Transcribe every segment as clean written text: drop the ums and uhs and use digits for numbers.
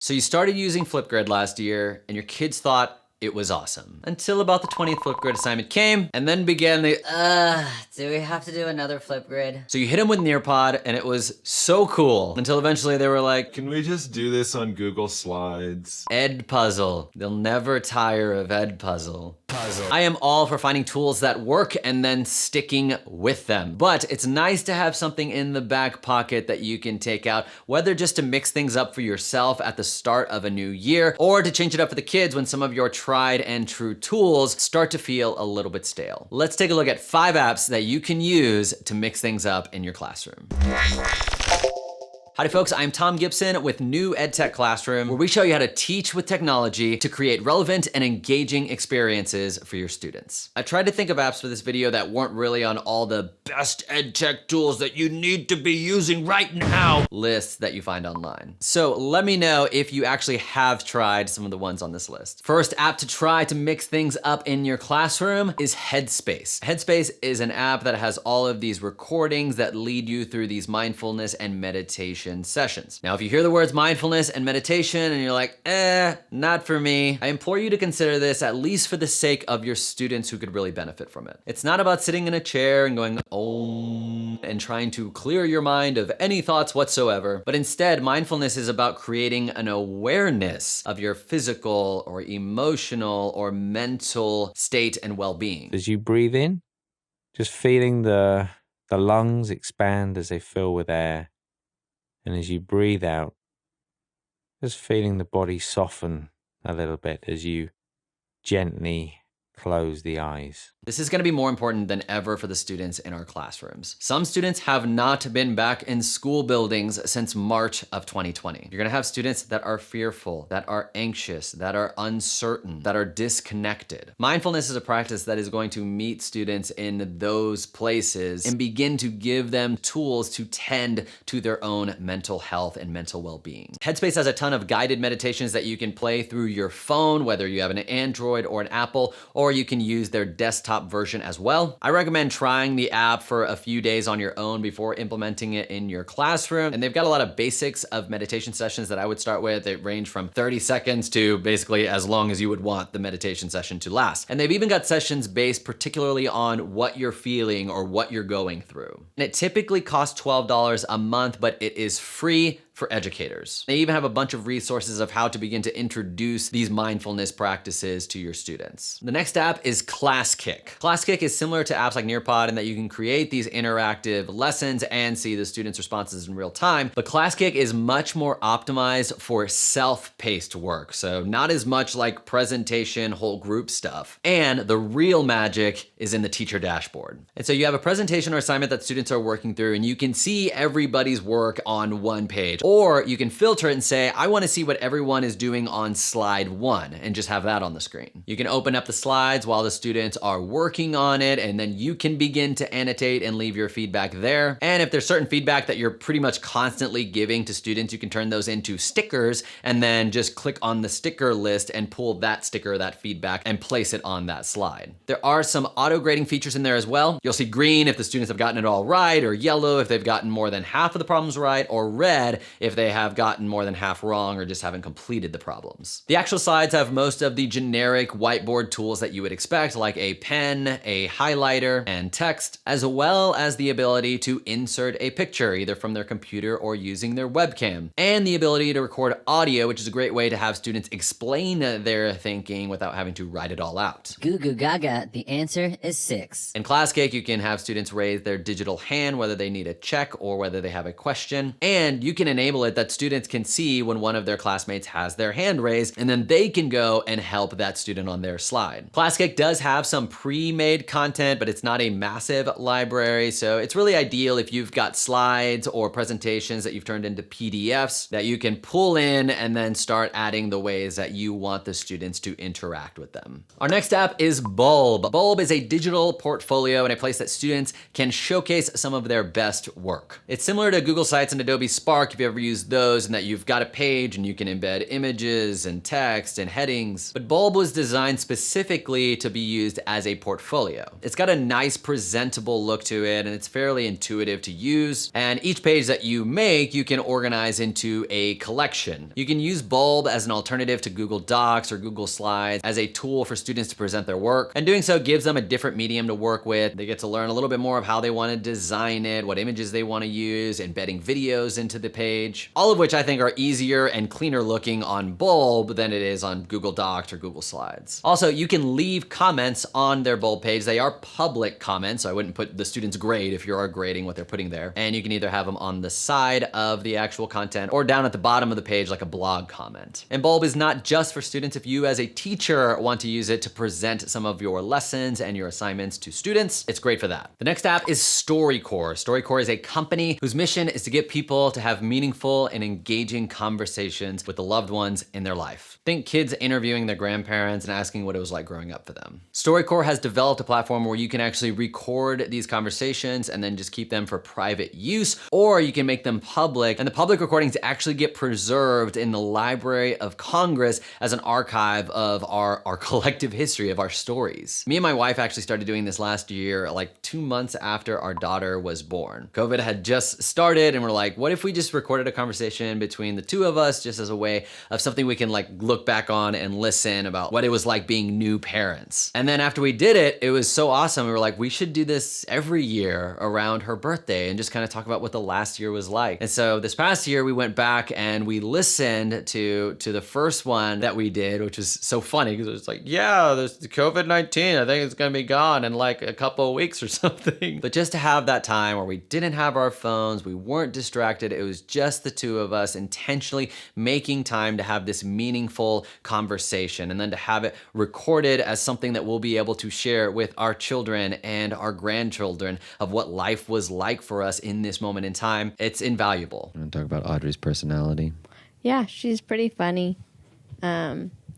So you started using Flipgrid last year and your kids thought it was awesome. Until about the 20th Flipgrid assignment came and then began the, do we have to do another Flipgrid? so you hit them with Nearpod and it was so cool until eventually they were like, Can we just do this on Google Slides? Edpuzzle. They'll never tire of Edpuzzle. I am all for finding tools that work and then sticking with them. But it's nice to have something in the back pocket that you can take out, whether just to mix things up for yourself at the start of a new year, or to change it up for the kids when some of your tried and true tools start to feel a little bit stale. Let's take a look at 5 apps that you can use to mix things up in your classroom. Howdy folks, I'm Tom Gibson with New EdTech Classroom, where we show you how to teach with technology to create relevant and engaging experiences for your students. I tried to think of apps for this video that weren't really on all the best EdTech tools that you need to be using right now lists that you find online. So let me know if you actually have tried some of the ones on this list. First app to try to mix things up in your classroom is Headspace. Headspace is an app that has all of these recordings that lead you through these mindfulness and meditation sessions. Now, if you hear the words mindfulness and meditation and you're like, not for me, I implore you to consider this at least for the sake of your students who could really benefit from it. It's not about sitting in a chair and going, Om, and trying to clear your mind of any thoughts whatsoever, but instead, mindfulness is about creating an awareness of your physical or emotional or mental state and well-being. As you breathe in, just feeling the lungs expand as they fill with air. And as you breathe out, just feeling the body soften a little bit as you gently close the eyes. This is going to be more important than ever for the students in our classrooms. Some students have not been back in school buildings since March of 2020. You're going to have students that are fearful, that are anxious, that are uncertain, that are disconnected. Mindfulness is a practice that is going to meet students in those places and begin to give them tools to tend to their own mental health and mental well-being. Headspace has a ton of guided meditations that you can play through your phone, whether you have an Android or an Apple, or you can use their desktop version as well. I recommend trying the app for a few days on your own before implementing it in your classroom. And they've got a lot of basics of meditation sessions that I would start with. They range from 30 seconds to basically as long as you would want the meditation session to last. And they've even got sessions based particularly on what you're feeling or what you're going through. And it typically costs $12 a month, but it is free for educators. They even have a bunch of resources of how to begin to introduce these mindfulness practices to your students. The next app is ClassKick. ClassKick is similar to apps like Nearpod in that you can create these interactive lessons and see the students' responses in real time, but ClassKick is much more optimized for self-paced work, so not as much like presentation, whole group stuff. And the real magic is in the teacher dashboard. And so you have a presentation or assignment that students are working through and you can see everybody's work on one page. Or you can filter it and say, I want to see what everyone is doing on slide 1 and just have that on the screen. You can open up the slides while the students are working on it, and then you can begin to annotate and leave your feedback there. And if there's certain feedback that you're pretty much constantly giving to students, you can turn those into stickers and then just click on the sticker list and pull that sticker, that feedback, and place it on that slide. There are some auto grading features in there as well. You'll see green if the students have gotten it all right, or yellow if they've gotten more than half of the problems right, or red if they have gotten more than half wrong or just haven't completed the problems. The actual slides have most of the generic whiteboard tools that you would expect, like a pen, a highlighter, and text, as well as the ability to insert a picture either from their computer or using their webcam, and the ability to record audio, which is a great way to have students explain their thinking without having to write it all out. Goo goo gaga, the answer is 6. In ClassKick, you can have students raise their digital hand, whether they need a check or whether they have a question, and you can enable it that students can see when one of their classmates has their hand raised, and then they can go and help that student on their slide. ClassKick does have some pre-made content, but it's not a massive library, so it's really ideal if you've got slides or presentations that you've turned into PDFs that you can pull in and then start adding the ways that you want the students to interact with them. Our next app is Bulb. Bulb is a digital portfolio and a place that students can showcase some of their best work. It's similar to Google Sites and Adobe Spark if you ever ever used those and that you've got a page and you can embed images and text and headings. But Bulb was designed specifically to be used as a portfolio. It's got a nice presentable look to it and it's fairly intuitive to use. And each page that you make, you can organize into a collection. You can use Bulb as an alternative to Google Docs or Google Slides as a tool for students to present their work. And doing so gives them a different medium to work with. They get to learn a little bit more of how they want to design it, what images they want to use, embedding videos into the page. All of which I think are easier and cleaner looking on Bulb than it is on Google Docs or Google Slides. Also, you can leave comments on their Bulb page. They are public comments, so I wouldn't put the student's grade if you are grading what they're putting there. And you can either have them on the side of the actual content or down at the bottom of the page like a blog comment. And Bulb is not just for students. If you as a teacher want to use it to present some of your lessons and your assignments to students, it's great for that. The next app is StoryCorps. StoryCorps is a company whose mission is to get people to have meaningful and engaging conversations with the loved ones in their life. Think kids interviewing their grandparents and asking what it was like growing up for them. StoryCorps has developed a platform where you can actually record these conversations and then just keep them for private use, or you can make them public, and the public recordings actually get preserved in the Library of Congress as an archive of our collective history of our stories. Me and my wife actually started doing this last year, like 2 months after our daughter was born. COVID had just started and we're like, what if we just recorded a conversation between the two of us just as a way of something we can like look back on and listen about what it was like being new parents. And then after we did it, it was so awesome. We were like, we should do this every year around her birthday and just kind of talk about what the last year was like. And so this past year we went back and we listened to the first one that we did, which was so funny because it was like, yeah, there's the COVID-19. I think it's gonna be gone in like a couple of weeks or something. But just to have that time where we didn't have our phones, we weren't distracted, it was just the two of us intentionally making time to have this meaningful conversation and then to have it recorded as something that we'll be able to share with our children and our grandchildren of what life was like for us in this moment in time. It's invaluable. I'm gonna talk about Audrey's personality. Yeah, she's pretty funny.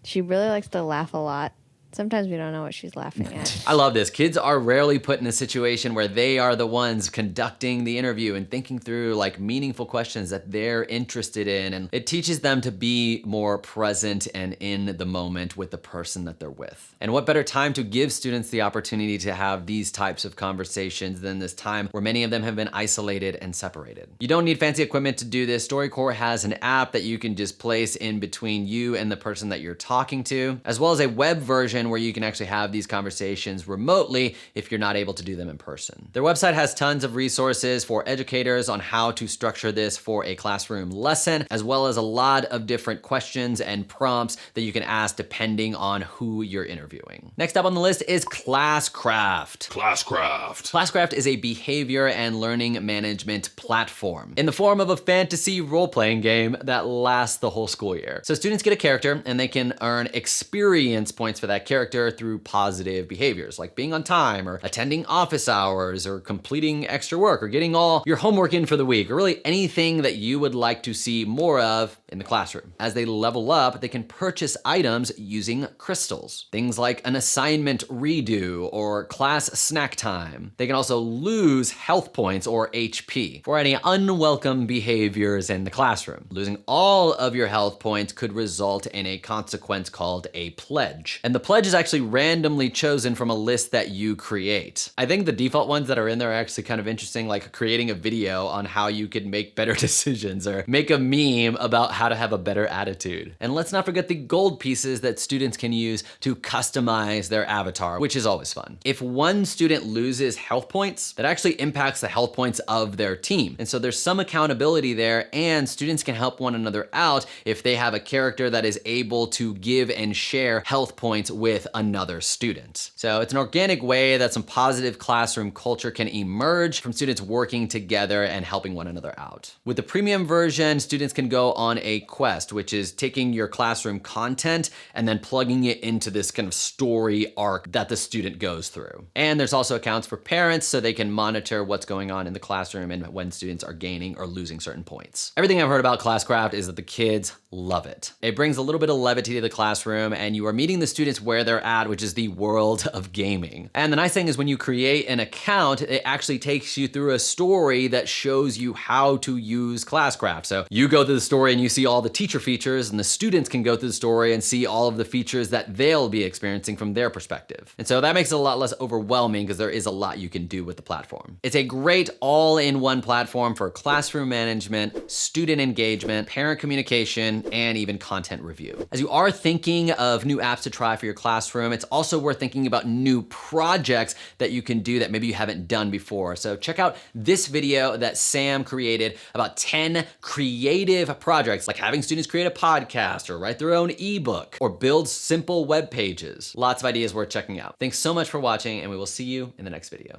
She really likes to laugh a lot. Sometimes we don't know what she's laughing at. I love this. Kids are rarely put in a situation where they are the ones conducting the interview and thinking through like meaningful questions that they're interested in. And it teaches them to be more present and in the moment with the person that they're with. And what better time to give students the opportunity to have these types of conversations than this time where many of them have been isolated and separated. You don't need fancy equipment to do this. StoryCorps has an app that you can just place in between you and the person that you're talking to, as well as a web version where you can actually have these conversations remotely if you're not able to do them in person. Their website has tons of resources for educators on how to structure this for a classroom lesson, as well as a lot of different questions and prompts that you can ask depending on who you're interviewing. Next up on the list is Classcraft. Classcraft is a behavior and learning management platform in the form of a fantasy role-playing game that lasts the whole school year. So students get a character and they can earn experience points for that character through positive behaviors like being on time or attending office hours or completing extra work or getting all your homework in for the week, or really anything that you would like to see more of in the classroom. As they level up, they can purchase items using crystals. Things like an assignment redo or class snack time. They can also lose health points or HP for any unwelcome behaviors in the classroom. Losing all of your health points could result in a consequence called a pledge. And the pledge is actually randomly chosen from a list that you create. I think the default ones that are in there are actually kind of interesting, like creating a video on how you could make better decisions or make a meme about how to have a better attitude. And let's not forget the gold pieces that students can use to customize their avatar, which is always fun. If one student loses health points, that actually impacts the health points of their team. And so there's some accountability there, and students can help one another out if they have a character that is able to give and share health points with another student. So it's an organic way that some positive classroom culture can emerge from students working together and helping one another out. With the premium version, students can go on a quest, which is taking your classroom content and then plugging it into this kind of story arc that the student goes through. And there's also accounts for parents so they can monitor what's going on in the classroom and when students are gaining or losing certain points. Everything I've heard about Classcraft is that the kids love it. It brings a little bit of levity to the classroom and you are meeting the students where they're at, which is the world of gaming. And the nice thing is when you create an account, it actually takes you through a story that shows you how to use Classcraft. So you go through the story and you see all the teacher features, and the students can go through the story and see all of the features that they'll be experiencing from their perspective. And so that makes it a lot less overwhelming because there is a lot you can do with the platform. It's a great all-in-one platform for classroom management, student engagement, parent communication, and even content review. As you are thinking of new apps to try for your classroom, it's also worth thinking about new projects that you can do that maybe you haven't done before. So check out this video that Sam created about 10 creative projects, like having students create a podcast or write their own ebook or build simple web pages. Lots of ideas worth checking out. Thanks so much for watching, and we will see you in the next video.